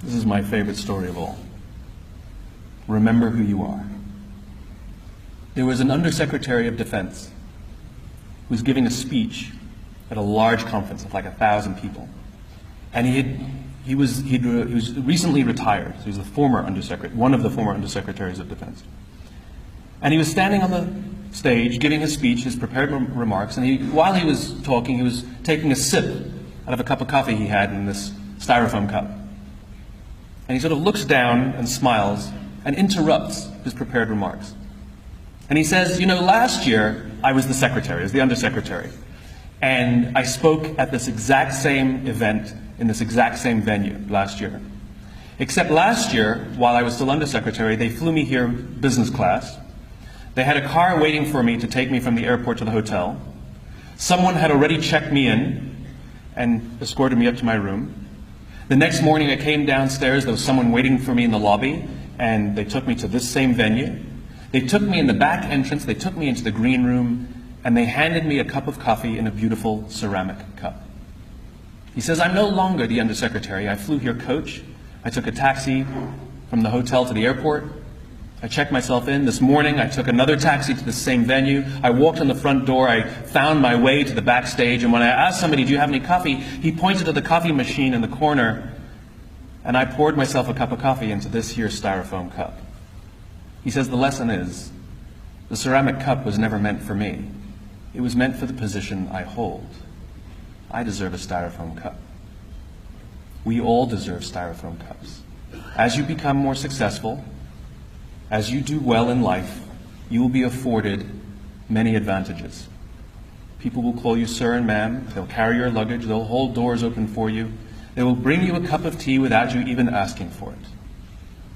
This is my favorite story of all. Remember who you are. There was an Undersecretary of Defense who was giving a speech at a large conference of like 1,000 people. And he was recently retired. So he was the former undersecretary, one of the former Undersecretaries of Defense. And he was standing on the stage giving his speech, his prepared remarks, and while he was talking, he was taking a sip out of a cup of coffee he had in this styrofoam cup. And he sort of looks down and smiles and interrupts his prepared remarks. And he says, you know, last year I was the secretary, as the undersecretary, and I spoke at this exact same event in this exact same venue last year. Except last year, while I was still undersecretary, they flew me here business class. They had a car waiting for me to take me from the airport to the hotel. Someone had already checked me in and escorted me up to my room. The next morning I came downstairs, there was someone waiting for me in the lobby, and they took me to this same venue. They took me in the back entrance, they took me into the green room, and they handed me a cup of coffee in a beautiful ceramic cup. He says, I'm no longer the undersecretary. I flew here coach. I took a taxi from the hotel to the airport. I checked myself in. This morning I took another taxi to the same venue. I walked in the front door. I found my way to the backstage, and when I asked somebody, do you have any coffee? He pointed to the coffee machine in the corner, and I poured myself a cup of coffee into this here styrofoam cup. He says the lesson is, the ceramic cup was never meant for me. It was meant for the position I hold. I deserve a styrofoam cup. We all deserve styrofoam cups. As you become more successful, as you do well in life, you will be afforded many advantages. People will call you sir and ma'am. They'll carry your luggage. They'll hold doors open for you. They will bring you a cup of tea without you even asking for it.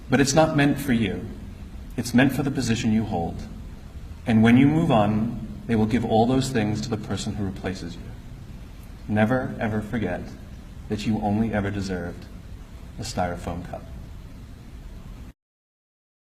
But it's not meant for you. It's meant for the position you hold. And when you move on, they will give all those things to the person who replaces you. Never, ever forget that you only ever deserved a styrofoam cup.